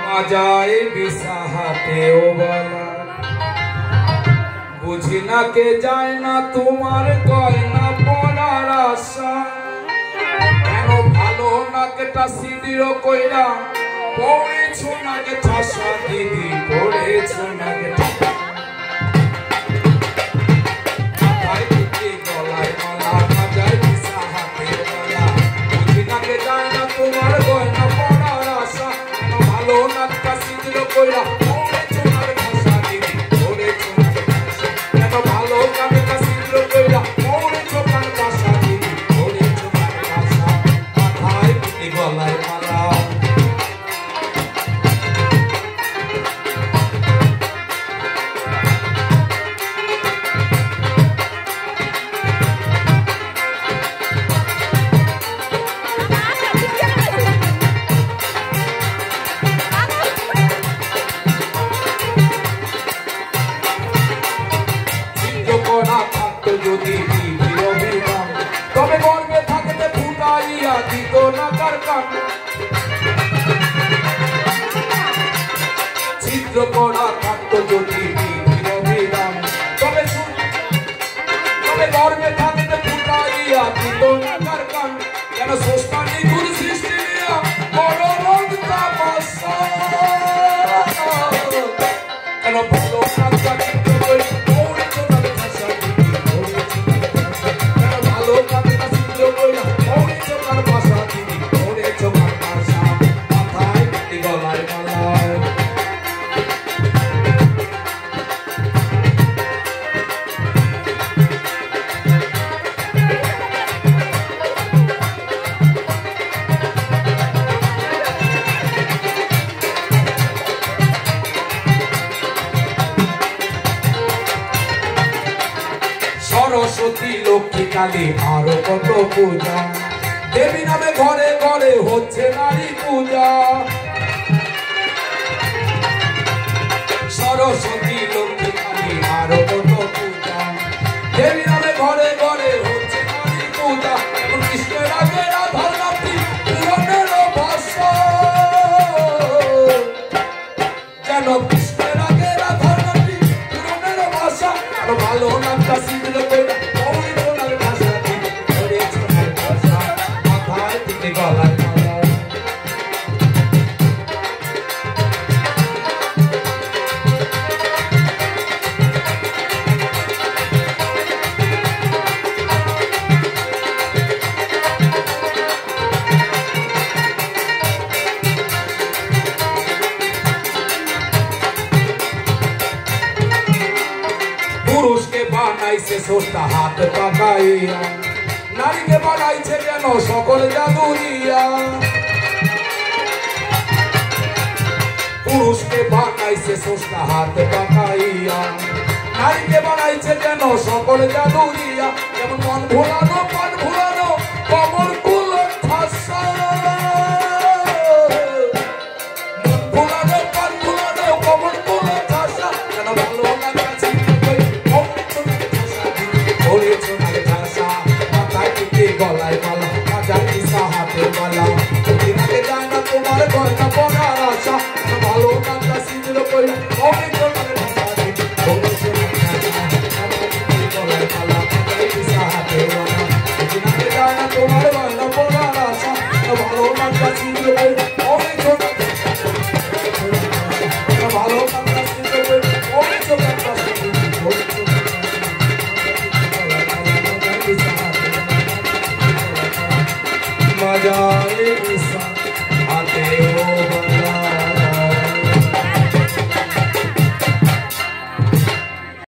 মাজায় বিসাহাতেও বলা বুঝি না কে যায় না তোমার গয়না পরার আশা কেন ভালো না কেটা সিদিও কইরা পড়েছো না কে ঠাসা দিদি পড়েছো না কে গলায় মালা মাজায় বিসাহাতেও বলা বুঝি না কে যায় না তোমার গয়না পরার আশা কেন ভালো না কেটা সিদিও কইরা পড়েছো না কে ঠাসা দিদি পড়েছো না কে কেন ভালো কামে কাসিলো কইরা পড়েছো কান ঠাসা দিদি পড়েছো কান ঠাসা মাথায় পুতি গলায় মালা যদি তবে গর্বে থাকতে ফুটাইয়া দিত না কার কান ছিদ্র করা থাকতো যদি তবে গর্বে থাকতে ফুটাইয়া দিত না কার কান কেন স্রষ্টা নিগুণ সৃষ্টি নিয়া বড় রোগ তামাশা কেন ভালো কাজটা কিন্তু সরস্বতী লক্ষ্মী কালী আরো কত পূজা দেবী নামে ঘরে ঘরে হচ্ছে নারী পূজা সরস্বতী লক্ষ্মী কালী আরো কত পূজা দেবী নামে ঘরে ঘরে হচ্ছে নারী পূজা এখন কৃষ্ণের আগে রাধার নামটি পুরাণের ভাষা যেন কৃষ্ণের আগে রাধার নামটি পুরাণের ভাষা আর ভালো নামটা সিদ্ধ করে পুরুষকে বানাইছে সোটা হাত পাকাইয়া নারীকে বানাইছে যেন সকল জাদুরিয়া পুরুষকে বানাইছে সোটা হাত পাকাইয়া নারীকে বানাইছে যেন সকল জাদুরিয়া যেমন মন ভোলানো পান ভোলানো কমর কুল ঠাসা মন ভোলানো পান ভোলানো কমর কুল ঠাসা যেন ভালো লাগে গলায় মালা মাজায় বিসাহাতেও বলা বুঝি না কে যায় না তোমার গয়না পরার আশা ভালো কাজটা সিদ্ধ কইরা অনেক জনের ভাষা দিদি পড়েছো না গলায় মালা মাজায় বিসাহাতেও বলা বুঝি না কে যায় না তোমার গয়না পরার আশা ভালো কাজটা সিদ্ধ কইরা অনেক জনের ভালো কাজটা সিদ্ধ কইরা অনেক জনের ভাষা দিদি পড়েছো না মাজায়